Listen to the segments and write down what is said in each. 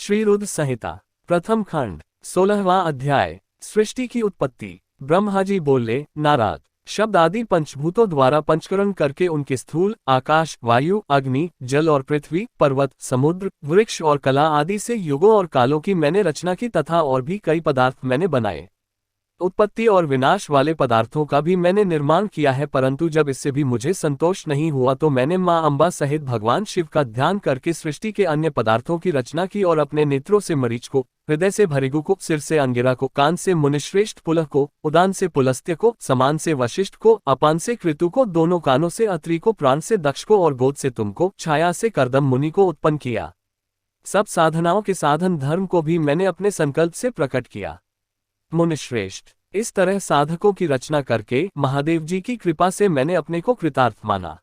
श्री रुद्र संहिता प्रथम खंड 16वां अध्याय। सृष्टि की उत्पत्ति। ब्रह्मा जी बोले, नारद, शब्द आदि पंचभूतों द्वारा पंचकरण करके उनके स्थूल आकाश, वायु, अग्नि, जल और पृथ्वी, पर्वत, समुद्र, वृक्ष और कला आदि से युगों और कालों की मैंने रचना की तथा और भी कई पदार्थ मैंने बनाए। उत्पत्ति और विनाश वाले पदार्थों का भी मैंने निर्माण किया है, परंतु जब इससे भी मुझे संतोष नहीं हुआ तो मैंने मां अंबा सहित भगवान शिव का ध्यान करके सृष्टि के अन्य पदार्थों की रचना की और अपने नेत्रों से मरीच को, हृदय से भृगु को, सिर से अंगिरा को, कान से मुनिश्रेष्ठ पुलह को, उदान से पुलस्त्य को, समान से वशिष्ठ को, अपान से कृतु को, दोनों कानों से अत्रि को, प्राण से दक्ष को और गोद से तुमको, छाया से कर्दम मुनि को उत्पन्न किया। सब साधनाओं के साधन धर्म को भी मैंने अपने संकल्प से प्रकट किया। मुनिश्रेष्ठ, इस तरह साधकों की रचना करके महादेव जी की कृपा से मैंने अपने को कृतार्थ माना।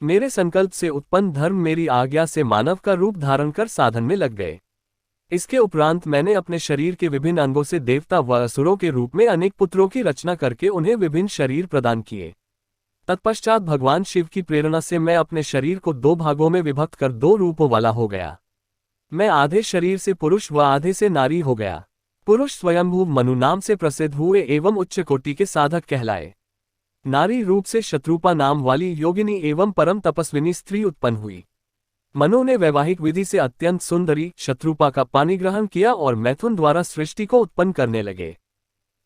मेरे संकल्प से उत्पन्न धर्म मेरी आज्ञा से मानव का रूप धारण कर साधन में लग गए। इसके उपरांत मैंने अपने शरीर के विभिन्न अंगों से देवता व असुरों के रूप में अनेक पुत्रों की रचना करके उन्हें विभिन्न शरीर प्रदान किए। तत्पश्चात भगवान शिव की प्रेरणा से मैं अपने शरीर को दो भागों में विभक्त कर दो रूपों वाला हो गया। मैं आधे शरीर से पुरुष व आधे से नारी हो गया। पुरुष स्वयंभू मनु नाम से प्रसिद्ध हुए एवं उच्च कोटि के साधक कहलाए। नारी रूप से शत्रुपा नाम वाली योगिनी एवं परम तपस्विनी स्त्री उत्पन्न हुई। मनु ने वैवाहिक विधि से अत्यंत सुंदरी शत्रुपा का पाणिग्रहण किया और मैथुन द्वारा सृष्टि को उत्पन्न करने लगे।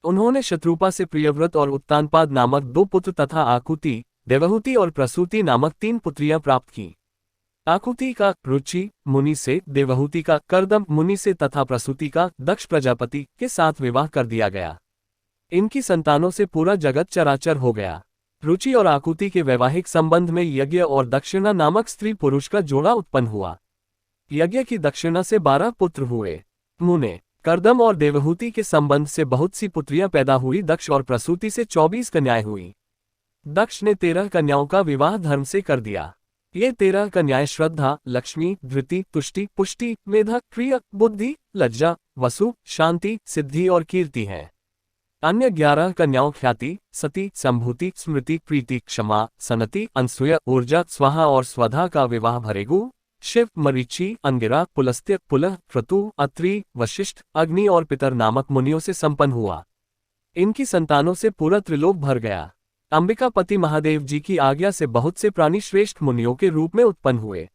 उन्होंने शत्रुपा से प्रियव्रत और उत्तानपाद नामक दो पुत्र तथा आकुति, देवहूति और प्रसूति नामक तीन पुत्रियां प्राप्त की। आकुति का रुचि मुनि से, देवहूति का कर्दम मुनि से तथा प्रसूति का दक्ष प्रजापति के साथ विवाह कर दिया गया। इनकी संतानों से पूरा जगत चराचर हो गया। रुचि और आकुति के वैवाहिक संबंध में यज्ञ और दक्षिणा नामक स्त्री पुरुष का जोड़ा उत्पन्न हुआ। यज्ञ की दक्षिणा से 12 पुत्र हुए। मुने, कर्दम और देवहूति के संबंध से बहुत सी पुत्रियां पैदा हुई। दक्ष और प्रसूति से 24 कन्याएं हुई। दक्ष ने 13 कन्याओं का विवाह धर्म से कर दिया। ये 13 कन्याएं श्रद्धा, लक्ष्मी, धृति, तुष्टि, पुष्टि, मेधा, प्रिय, बुद्धि, लज्जा, वसु, शांति, सिद्धि और कीर्ति हैं। अन्य 11 कन्याओं ख्याति, सती, संभूति, स्मृति, प्रीति, क्षमा, सनति, अनसूया, ऊर्जा, स्वाहा और स्वधा का विवाह भृगु, शिव, मरीचि, अंगिरा, पुलस्त्य, पुलह, क्रतु, अत्रि, वशिष्ठ, अग्नि और पितर नामक मुनियों से संपन्न हुआ। इनकी संतानों से पूरा त्रिलोक भर गया। अंबिकापति महादेव जी की आज्ञा से बहुत से प्राणी श्रेष्ठ मुनियों के रूप में उत्पन्न हुए।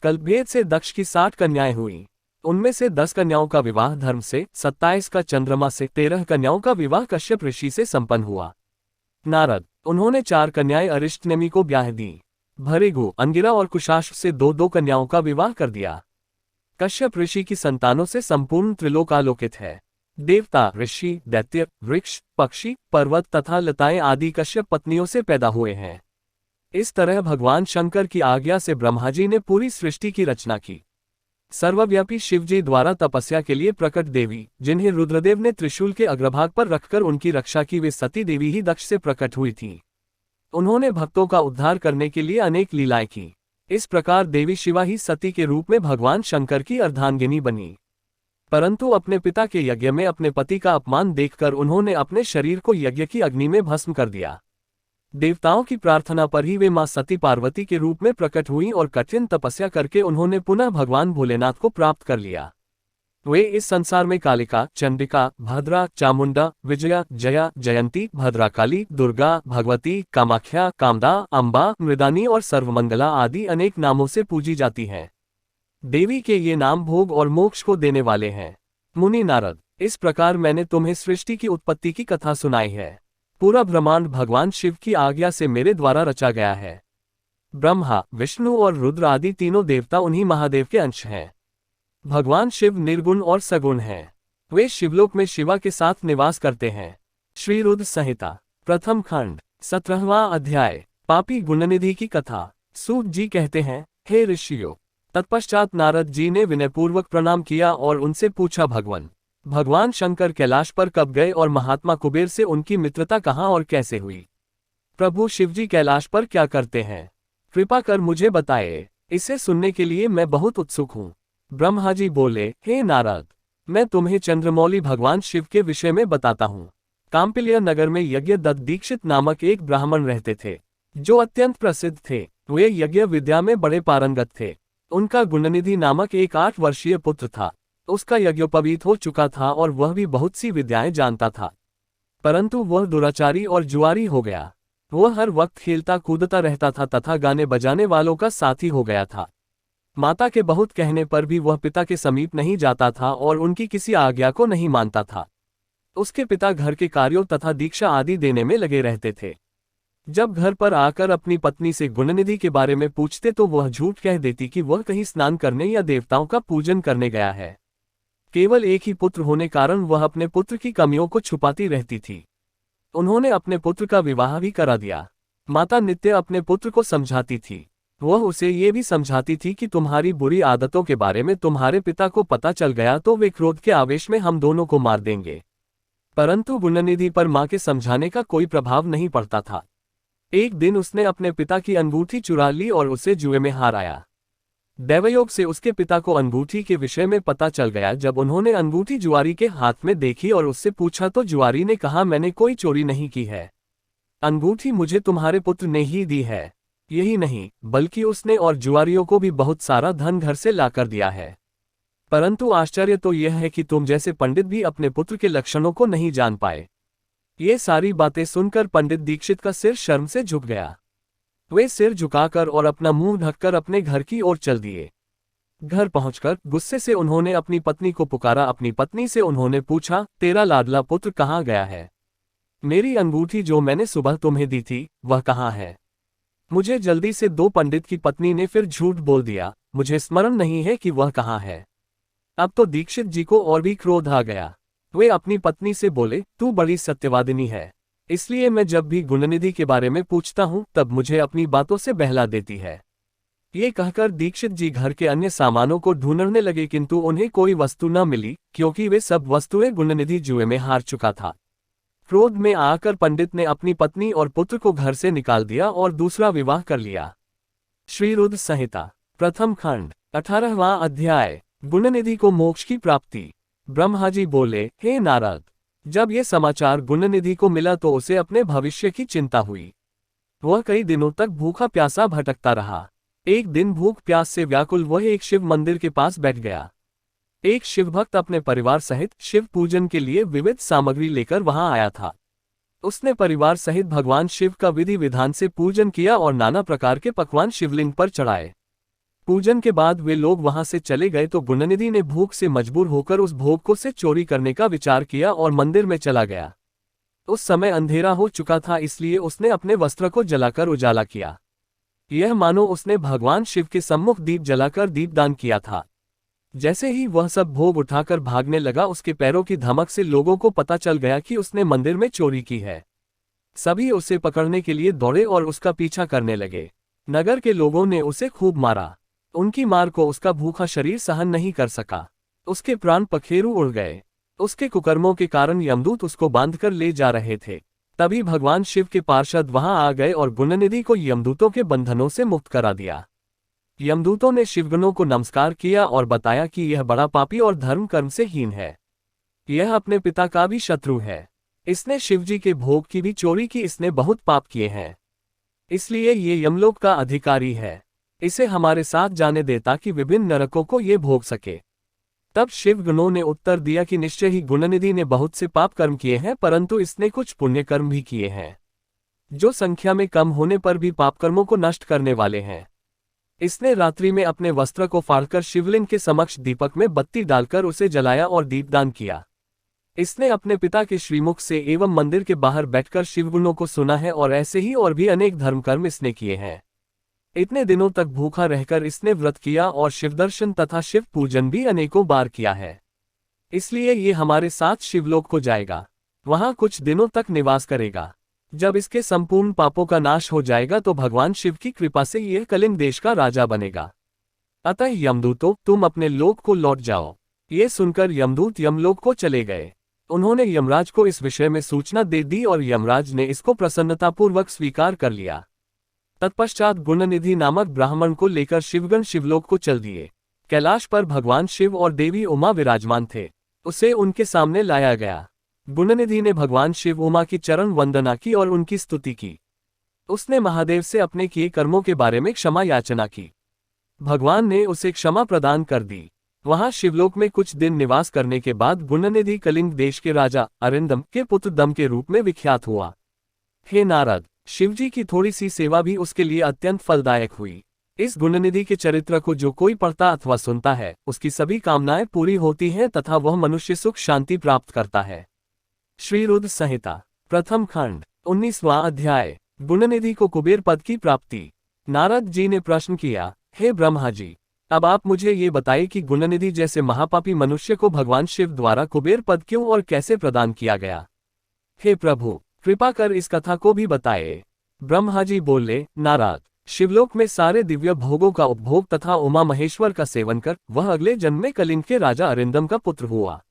कल्पभेद से दक्ष की 60 कन्याएं हुई। उनमें से 10 कन्याओं का विवाह धर्म से, 27 का चंद्रमा से, 13 कन्याओं का विवाह कश्यप ऋषि से संपन्न हुआ। नारद, उन्होंने 4 कन्याएं अरिष्टनेमि को ब्याह दी। भृगु, अंगिरा और कुशाश्व से 2-2 कन्याओं का विवाह कर दिया। कश्यप ऋषि की संतानों से संपूर्ण त्रिलोक आलोकित है। देवता, ऋषि, दैत्य, वृक्ष, पक्षी, पर्वत तथा लताएं आदि कश्यप पत्नियों से पैदा हुए हैं। इस तरह भगवान शंकर की आज्ञा से ब्रह्मा जी ने पूरी सृष्टि की रचना की। सर्वव्यापी शिवजी द्वारा तपस्या के लिए प्रकट देवी, जिन्हें रुद्रदेव ने त्रिशूल के अग्रभाग पर रखकर उनकी रक्षा की, वे सती देवी ही दक्ष से प्रकट हुई थीं। उन्होंने भक्तों का उद्धार करने के लिए अनेक लीलाएं की। इस प्रकार देवी शिवा ही सती के रूप में भगवान शंकर की अर्धांगिनी बनी। परंतु अपने पिता के यज्ञ में अपने पति का अपमान देखकर उन्होंने अपने शरीर को यज्ञ की अग्नि में भस्म कर दिया। देवताओं की प्रार्थना पर ही वे मां सती पार्वती के रूप में प्रकट हुईं और कठिन तपस्या करके उन्होंने पुनः भगवान भोलेनाथ को प्राप्त कर लिया। वे इस संसार में कालिका, चंडिका, भद्रा, चामुंडा, विजया, जया, जयंती, भद्राकाली, दुर्गा, भगवती, कामाख्या, कामदा, अंबा, मृदानी और सर्वमंगला आदि अनेक नामों से पूजी जाती हैं। देवी के ये नाम भोग और मोक्ष को देने वाले हैं। मुनि नारद, इस प्रकार मैंने तुम्हें सृष्टि की उत्पत्ति की कथा सुनाई है। पूरा ब्रह्मांड भगवान शिव की आज्ञा से मेरे द्वारा रचा गया है। ब्रह्मा, विष्णु और रुद्र आदि तीनों देवता उन्हीं महादेव के अंश हैं। भगवान शिव निर्गुण और सगुण हैं। वे शिवलोक में शिवा के साथ निवास करते हैं। श्री रुद्र संहिता प्रथम खंड 17वां अध्याय। पापी गुणनिधि की कथा। सूत जी कहते हैं, हे ऋषियों, तत्पश्चात नारद जी ने विनयपूर्वक प्रणाम किया और उनसे पूछा, भगवान शंकर कैलाश पर कब गए और महात्मा कुबेर से उनकी मित्रता कहाँ और कैसे हुई? प्रभु शिवजी कैलाश पर क्या करते हैं? कृपा कर मुझे बताए। इसे सुनने के लिए मैं बहुत उत्सुक हूँ। ब्रह्मा जी बोले, हे नारद, मैं तुम्हें चंद्रमौली भगवान शिव के विषय में बताता हूँ। काम्पिल्य नगर में यज्ञदत्त दीक्षित नामक एक ब्राह्मण रहते थे, जो अत्यंत प्रसिद्ध थे। वे यज्ञ विद्या में बड़े पारंगत थे। उनका गुणनिधि नामक एक 8 वर्षीय पुत्र था। उसका यज्ञोपवीत हो चुका था और वह भी बहुत सी विद्याएं जानता था, परंतु वह दुराचारी और जुआरी हो गया। वह हर वक्त खेलता कूदता रहता था तथा गाने बजाने वालों का साथी हो गया था। माता के बहुत कहने पर भी वह पिता के समीप नहीं जाता था और उनकी किसी आज्ञा को नहीं मानता था। उसके पिता घर के कार्यों तथा दीक्षा आदि देने में लगे रहते थे। जब घर पर आकर अपनी पत्नी से गुणनिधि के बारे में पूछते तो वह झूठ कह देती कि वह कहीं स्नान करने या देवताओं का पूजन करने गया है। केवल एक ही पुत्र होने कारण वह अपने पुत्र की कमियों को छुपाती रहती थी। उन्होंने अपने पुत्र का विवाह भी करा दिया। माता नित्य अपने पुत्र को समझाती थी। वह उसे ये भी समझाती थी कि तुम्हारी बुरी आदतों के बारे में तुम्हारे पिता को पता चल गया तो वे क्रोध के आवेश में हम दोनों को मार देंगे। परंतु गुणनिधि पर मां के समझाने का कोई प्रभाव नहीं पड़ता था। एक दिन उसने अपने पिता की अंगूठी चुरा ली और उसे जुए में हाराया। दैवयोग से उसके पिता को अंगूठी के विषय में पता चल गया। जब उन्होंने अंगूठी जुआरी के हाथ में देखी और उससे पूछा तो जुआरी ने कहा, मैंने कोई चोरी नहीं की है, अंगूठी मुझे तुम्हारे पुत्र ने ही दी है। यही नहीं बल्कि उसने और जुआरियों को भी बहुत सारा धन घर से लाकर दिया है। परंतु आश्चर्य तो यह है कि तुम जैसे पंडित भी अपने पुत्र के लक्षणों को नहीं जान पाए। ये सारी बातें सुनकर पंडित दीक्षित का सिर शर्म से झुक गया। वे सिर झुकाकर और अपना मुंह ढककर अपने घर की ओर चल दिए। घर पहुंचकर गुस्से से उन्होंने अपनी पत्नी को पुकारा। अपनी पत्नी से उन्होंने पूछा, तेरा लाडला पुत्र कहाँ गया है? मेरी अंगूठी जो मैंने सुबह तुम्हें दी थी वह कहाँ है? मुझे जल्दी से दो। पंडित की पत्नी ने फिर झूठ बोल दिया, मुझे स्मरण नहीं है कि वह कहाँ है। अब तो दीक्षित जी को और भी क्रोध आ गया। वे अपनी पत्नी से बोले, तू बड़ी सत्यवादिनी है, इसलिए मैं जब भी गुणनिधि के बारे में पूछता हूँ तब मुझे अपनी बातों से बहला देती है। ये कहकर दीक्षित जी घर के अन्य सामानों को ढूंढने लगे, किंतु उन्हें कोई वस्तु न मिली क्योंकि वे सब वस्तुएं गुणनिधि जुए में हार चुका था। क्रोध में आकर पंडित ने अपनी पत्नी और पुत्र को घर से निकाल दिया और दूसरा विवाह कर लिया। श्री रुद्र संहिता प्रथम खंड 18वां अध्याय। गुणनिधि को मोक्ष की प्राप्ति। ब्रह्मा जी बोले, हे नारद, जब ये समाचार गुणनिधि को मिला तो उसे अपने भविष्य की चिंता हुई। वह कई दिनों तक भूखा प्यासा भटकता रहा। एक दिन भूख प्यास से व्याकुल वह एक शिव मंदिर के पास बैठ गया। एक शिवभक्त अपने परिवार सहित शिव पूजन के लिए विविध सामग्री लेकर वहां आया था। उसने परिवार सहित भगवान शिव का विधि विधान से पूजन किया और नाना प्रकार के पकवान शिवलिंग पर चढ़ाए। पूजन के बाद वे लोग वहां से चले गए तो गुणनिधि ने भूख से मजबूर होकर उस भोग को से चोरी करने का विचार किया और मंदिर में चला गया। उस समय अंधेरा हो चुका था, इसलिए उसने अपने वस्त्र को जलाकर उजाला किया। यह मानो उसने भगवान शिव के सम्मुख दीप जलाकर दीपदान किया था। जैसे ही वह सब भोग उठाकर भागने लगा, उसके पैरों की धमक से लोगों को पता चल गया कि उसने मंदिर में चोरी की है। सभी उसे पकड़ने के लिए दौड़े और उसका पीछा करने लगे। नगर के लोगों ने उसे खूब मारा। उनकी मार को उसका भूखा शरीर सहन नहीं कर सका। उसके प्राण पखेरु उड़ गए। उसके कुकर्मों के कारण यमदूत उसको बांधकर ले जा रहे थे। तभी भगवान शिव के पार्षद वहां आ गए और गुणनिधि को यमदूतों के बंधनों से मुक्त करा दिया। यमदूतों ने शिवगणों को नमस्कार किया और बताया कि यह बड़ा पापी और धर्म कर्म से हीन है। यह अपने पिता का भी शत्रु है। इसने शिवजी के भोग की भी चोरी की। इसने बहुत पाप किए हैं, इसलिए ये यमलोक का अधिकारी है। इसे हमारे साथ जाने दे ताकि विभिन्न नरकों को ये भोग सके। तब शिवगणों ने उत्तर दिया कि निश्चय ही गुणनिधि ने बहुत से पाप कर्म किए हैं, परंतु इसने कुछ पुण्य कर्म भी किए हैं जो संख्या में कम होने पर भी पाप कर्मों को नष्ट करने वाले हैं। इसने रात्रि में अपने वस्त्र को फाड़कर शिवलिंग के समक्ष दीपक में बत्ती डालकर उसे जलाया और दीपदान किया। इसने अपने पिता के श्रीमुख से एवं मंदिर के बाहर बैठकर शिवगुणों को सुना है और ऐसे ही और भी अनेक धर्म कर्म इसने किए हैं। इतने दिनों तक भूखा रहकर इसने व्रत किया और शिवदर्शन तथा शिव पूजन भी अनेकों बार किया है। इसलिए ये हमारे साथ शिवलोक को जाएगा, वहां कुछ दिनों तक निवास करेगा। जब इसके संपूर्ण पापों का नाश हो जाएगा तो भगवान शिव की कृपा से यह कलिंग देश का राजा बनेगा। अतः यमदूतों, तुम अपने लोक को लौट जाओ। ये सुनकर यमदूत यमलोक को चले गए। उन्होंने यमराज को इस विषय में सूचना दे दी और यमराज ने इसको प्रसन्नतापूर्वक स्वीकार कर लिया। तत्पश्चात गुणनिधि नामक ब्राह्मण को लेकर शिवगण शिवलोक को चल दिए। कैलाश पर भगवान शिव और देवी उमा विराजमान थे। उसे उनके सामने लाया गया। गुणनिधि ने भगवान शिव उमा की चरण वंदना की और उनकी स्तुति की। उसने महादेव से अपने किए कर्मों के बारे में क्षमा याचना की। भगवान ने उसे क्षमा प्रदान कर दी। वहां शिवलोक में कुछ दिन निवास करने के बाद गुणनिधि कलिंग देश के राजा अरिंदम के पुत्र दम के रूप में विख्यात हुआ। हे नारद, शिवजी की थोड़ी सी सेवा भी उसके लिए अत्यंत फलदायक हुई। इस गुणनिधि के चरित्र को जो कोई पढ़ता अथवा सुनता है, उसकी सभी कामनाएं पूरी होती हैं तथा वह मनुष्य सुख शांति प्राप्त करता है। श्री रुद्र संहिता प्रथम खंड 19वां अध्याय। गुणनिधि को कुबेर पद की प्राप्ति। नारद जी ने प्रश्न किया, हे ब्रह्मा जी, अब आप मुझे ये बताइए कि गुणनिधि जैसे महापापी मनुष्य को भगवान शिव द्वारा कुबेर पद क्यों और कैसे प्रदान किया गया। हे प्रभु, कृपा कर इस कथा को भी बताए। ब्रह्मा जी बोले, नारद, शिवलोक में सारे दिव्य भोगों का उपभोग तथा उमा महेश्वर का सेवन कर वह अगले जन्म में कलिंग के राजा अरिंदम का पुत्र हुआ।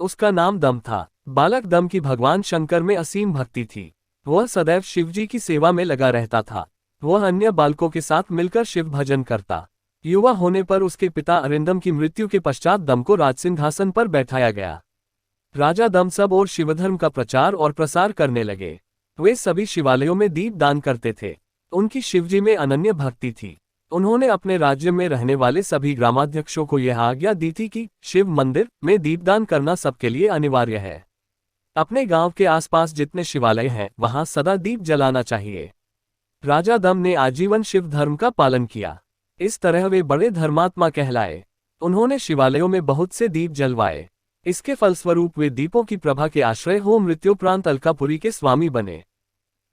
उसका नाम दम था। बालक दम की भगवान शंकर में असीम भक्ति थी। वह सदैव शिवजी की सेवा में लगा रहता था। वह अन्य बालकों के साथ मिलकर शिव भजन करता। युवा होने पर उसके पिता अरिंदम की मृत्यु के पश्चात दम को राजसिंहासन पर बैठाया गया। राजा दम सब और शिवधर्म का प्रचार और प्रसार करने लगे। वे सभी शिवालयों में दीप दान करते थे। उनकी शिवजी में अनन्य भक्ति थी। उन्होंने अपने राज्य में रहने वाले सभी ग्रामाध्यक्षों को यह आज्ञा दी थी कि शिव मंदिर में दीपदान करना सबके लिए अनिवार्य है। अपने गांव के आसपास जितने शिवालय हैं, वहां सदा दीप जलाना चाहिए। राजा दम ने आजीवन शिव धर्म का पालन किया। इस तरह वे बड़े धर्मात्मा कहलाए। उन्होंने शिवालयों में बहुत से दीप जलवाए। इसके फलस्वरूप वे दीपों की प्रभा के आश्रय हो मृत्युपरांत अलकापुरी के स्वामी बने।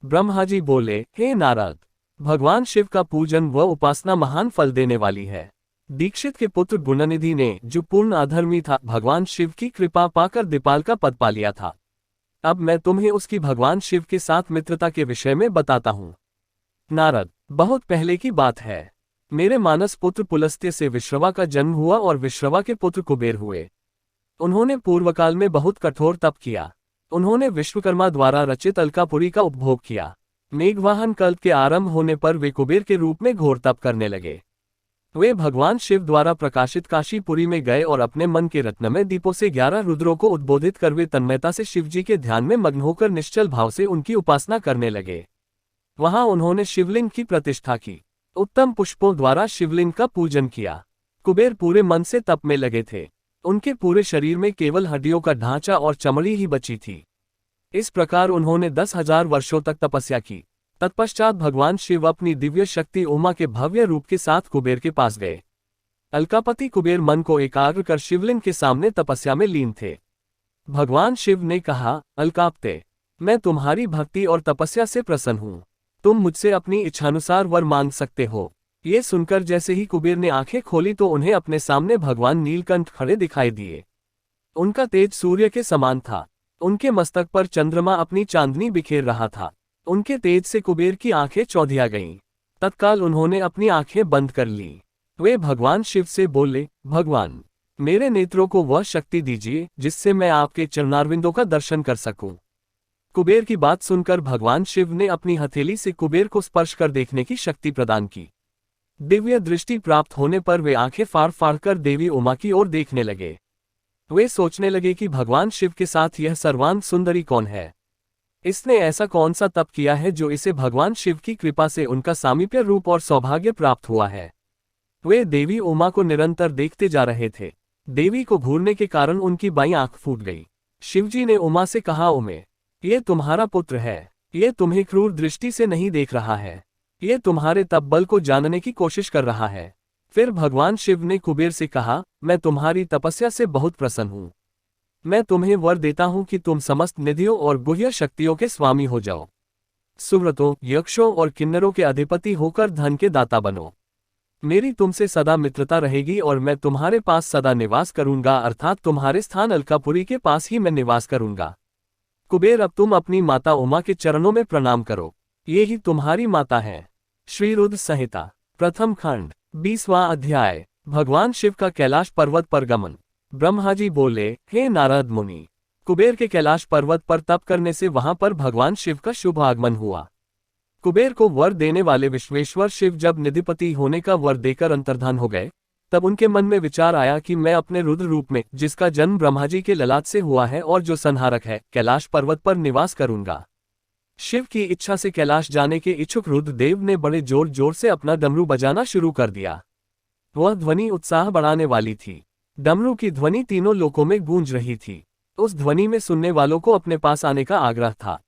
ब्रह्मा जी बोले, हे नारद, भगवान शिव का पूजन व उपासना महान फल देने वाली है। दीक्षित के पुत्र गुणनिधि ने, जो पूर्ण अधर्मी था, भगवान शिव की कृपा पाकर दीपाल का पद पा लिया था। अब मैं तुम्हें उसकी भगवान शिव के साथ मित्रता के विषय में बताता हूँ। नारद, बहुत पहले की बात है। मेरे मानस पुत्र पुलस्त्य से विश्रवा का जन्म हुआ और विश्रवा के पुत्र कुबेर हुए। उन्होंने पूर्वकाल में बहुत कठोर तप किया। उन्होंने विश्वकर्मा द्वारा रचित अलकापुरी का उपभोग किया। मेघवाहन कल्प के आरंभ होने पर वे कुबेर के रूप में घोर तप करने लगे। वे भगवान शिव द्वारा प्रकाशित काशीपुरी में गए और अपने मन के रत्नमय दीपों से 11 रुद्रों को उद्बोधित कर वे तन्मयता से शिवजी के ध्यान में मग्न होकर निश्चल भाव से उनकी उपासना करने लगे। वहां उन्होंने शिवलिंग की प्रतिष्ठा की। उत्तम पुष्पों द्वारा शिवलिंग का पूजन किया। कुबेर पूरे मन से तप में लगे थे। उनके पूरे शरीर में केवल हड्डियों का ढांचा और चमड़ी ही बची थी। इस प्रकार उन्होंने 10,000 वर्षों तक तपस्या की। तत्पश्चात भगवान शिव अपनी दिव्य शक्ति उमा के भव्य रूप के साथ कुबेर के पास गए। अलकापति कुबेर मन को एकाग्र कर शिवलिंग के सामने तपस्या में लीन थे। भगवान शिव ने कहा, अलकापते, मैं तुम्हारी भक्ति और तपस्या से प्रसन्न हूँ। तुम मुझसे अपनी इच्छानुसार वर मांग सकते हो। ये सुनकर जैसे ही कुबेर ने आंखें खोली तो उन्हें अपने सामने भगवान नीलकंठ खड़े दिखाई दिए। उनका तेज सूर्य के समान था। उनके मस्तक पर चंद्रमा अपनी चांदनी बिखेर रहा था। उनके तेज से कुबेर की आंखें चौंधिया गईं। तत्काल उन्होंने अपनी आंखें बंद कर ली। वे भगवान शिव से बोले, भगवान, मेरे नेत्रों को वह शक्ति दीजिए जिससे मैं आपके चरणारविंदों का दर्शन कर सकूं। कुबेर की बात सुनकर भगवान शिव ने अपनी हथेली से कुबेर को स्पर्श कर देखने की शक्ति प्रदान की। दिव्य दृष्टि प्राप्त होने पर वे आंखें फाड़ फाड़ कर देवी उमा की ओर देखने लगे। वे सोचने लगे कि भगवान शिव के साथ यह सर्वांग सुंदरी कौन है। इसने ऐसा कौन सा तप किया है जो इसे भगवान शिव की कृपा से उनका सामीप्य रूप और सौभाग्य प्राप्त हुआ है। वे देवी उमा को निरंतर देखते जा रहे थे। देवी को घूरने के कारण उनकी बाईं आंख फूट गई। शिवजी ने उमा से कहा, उमे, ये तुम्हारा पुत्र है। ये तुम्हें क्रूर दृष्टि से नहीं देख रहा है। ये तुम्हारे तप बल को जानने की कोशिश कर रहा है। फिर भगवान शिव ने कुबेर से कहा, मैं तुम्हारी तपस्या से बहुत प्रसन्न हूँ। मैं तुम्हें वर देता हूँ कि तुम समस्त निधियों और गुह्य शक्तियों के स्वामी हो जाओ। सुव्रतों, यक्षों और किन्नरों के अधिपति होकर धन के दाता बनो। मेरी तुमसे सदा मित्रता रहेगी और मैं तुम्हारे पास सदा निवास करूंगा, अर्थात तुम्हारे स्थान अलकापुरी के पास ही मैं निवास करूंगा। कुबेर, अब तुम अपनी माता उमा के चरणों में प्रणाम करो। ये ही तुम्हारी माता है। श्री रुद्र संहिता प्रथम खंड 20वां अध्याय। भगवान शिव का कैलाश पर्वत पर गमन। ब्रह्मा जी बोले, हे नारद मुनि, कुबेर के कैलाश पर्वत पर तप करने से वहां पर भगवान शिव का शुभ आगमन हुआ। कुबेर को वर देने वाले विश्वेश्वर शिव जब निधिपति होने का वर देकर अंतर्धान हो गए, तब उनके मन में विचार आया कि मैं अपने रुद्र रूप में, जिसका जन्म ब्रह्मा जी के ललाट से हुआ है और जो संहारक है, कैलाश पर्वत पर निवास करूंगा। शिव की इच्छा से कैलाश जाने के इच्छुक रुद्रदेव ने बड़े जोर जोर से अपना डमरू बजाना शुरू कर दिया। वह ध्वनि उत्साह बढ़ाने वाली थी। डमरू की ध्वनि तीनों लोकों में गूंज रही थी। उस ध्वनि में सुनने वालों को अपने पास आने का आग्रह था।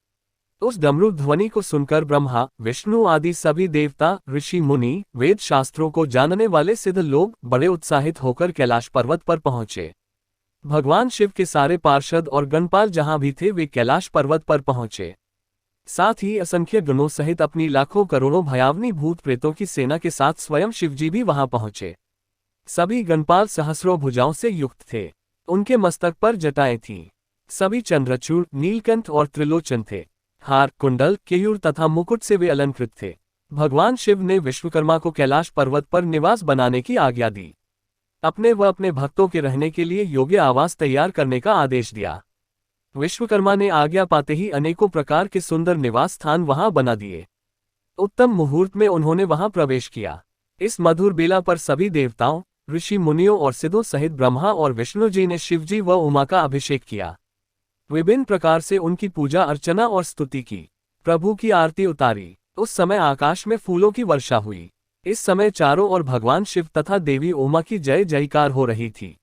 उस डमरू ध्वनि को सुनकर ब्रह्मा, विष्णु आदि सभी देवता, ऋषि मुनि, वेद शास्त्रों को जानने वाले सिद्ध लोग बड़े उत्साहित होकर कैलाश पर्वत पर पहुंचे। भगवान शिव के सारे पार्षद और गणपाल जहां भी थे वे कैलाश पर्वत पर पहुंचे। साथ ही असंख्य गणों सहित अपनी लाखों करोड़ों भयावनी भूत प्रेतों की सेना के साथ स्वयं शिवजी भी वहां पहुंचे। सभी गणपाल सहस्रों भुजाओं से युक्त थे। उनके मस्तक पर जटाएं थीं। सभी चंद्रचूड़, नीलकंठ और त्रिलोचन थे। हार, कुंडल, केयूर तथा मुकुट से वे अलंकृत थे। भगवान शिव ने विश्वकर्मा को कैलाश पर्वत पर निवास बनाने की आज्ञा दी। अपने व अपने भक्तों के रहने के लिए योग्य आवास तैयार करने का आदेश दिया। विश्वकर्मा ने आज्ञा पाते ही अनेकों प्रकार के सुंदर निवास स्थान वहां बना दिए। उत्तम मुहूर्त में उन्होंने वहां प्रवेश किया। इस मधुर बेला पर सभी देवताओं, ऋषि मुनियों और सिद्धों सहित ब्रह्मा और विष्णु जी ने शिवजी व उमा का अभिषेक किया। विभिन्न प्रकार से उनकी पूजा अर्चना और स्तुति की। प्रभु की आरती उतारी। उस समय आकाश में फूलों की वर्षा हुई। इस समय चारों ओर भगवान शिव तथा देवी उमा की जय जयकार हो रही थी।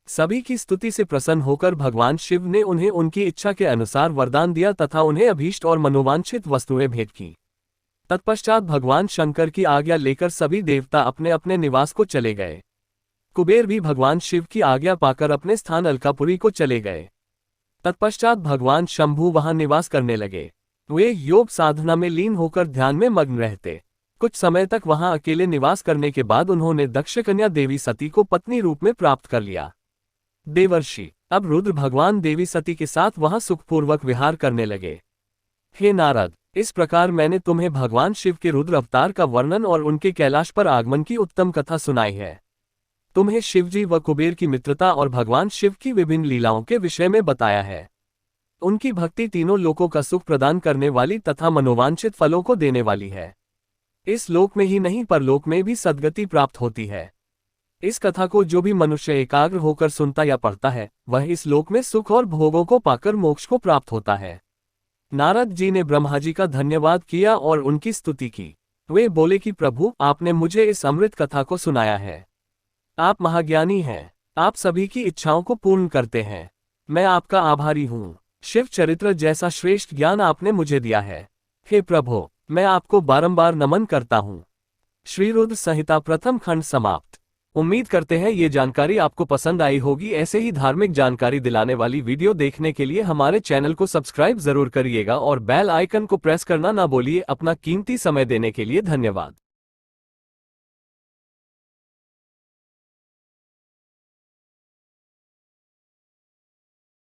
सभी की स्तुति से प्रसन्न होकर भगवान शिव ने उन्हें उनकी इच्छा के अनुसार वरदान दिया तथा उन्हें अभीष्ट और मनोवांछित वस्तुएं भेंट की। तत्पश्चात भगवान शंकर की आज्ञा लेकर सभी देवता अपने अपने निवास को चले गए। कुबेर भी भगवान शिव की आज्ञा पाकर अपने स्थान अलकापुरी को चले गए। तत्पश्चात भगवान शंभु वहां निवास करने लगे। वे योग साधना में लीन होकर ध्यान में मग्न रहते। कुछ समय तक वहां अकेले निवास करने के बाद उन्होंने दक्ष कन्या देवी सती को पत्नी रूप में प्राप्त कर लिया। देवर्षि, अब रुद्र भगवान देवी सती के साथ वहां सुखपूर्वक विहार करने लगे। हे नारद, इस प्रकार मैंने तुम्हें भगवान शिव के रुद्र अवतार का वर्णन और उनके कैलाश पर आगमन की उत्तम कथा सुनाई है। तुम्हें शिवजी व कुबेर की मित्रता और भगवान शिव की विभिन्न लीलाओं के विषय में बताया है। उनकी भक्ति तीनों लोकों का सुख प्रदान करने वाली तथा मनोवांछित फलों को देने वाली है। इस लोक में ही नहीं परलोक में भी सद्गति प्राप्त होती है। इस कथा को जो भी मनुष्य एकाग्र होकर सुनता या पढ़ता है वह इस लोक में सुख और भोगों को पाकर मोक्ष को प्राप्त होता है। नारद जी ने ब्रह्मा जी का धन्यवाद किया और उनकी स्तुति की। वे बोले कि प्रभु, आपने मुझे इस अमृत कथा को सुनाया है। आप महाज्ञानी हैं। आप सभी की इच्छाओं को पूर्ण करते हैं। मैं आपका आभारी हूँ। शिव चरित्र जैसा श्रेष्ठ ज्ञान आपने मुझे दिया है। हे प्रभु, मैं आपको बारंबार नमन करता हूँ। श्री रुद्र संहिता प्रथम खंड समाप्त। उम्मीद करते हैं ये जानकारी आपको पसंद आई होगी। ऐसे ही धार्मिक जानकारी दिलाने वाली वीडियो देखने के लिए हमारे चैनल को सब्सक्राइब जरूर करिएगा और बेल आइकन को प्रेस करना ना भूलिए। अपना कीमती समय देने के लिए धन्यवाद।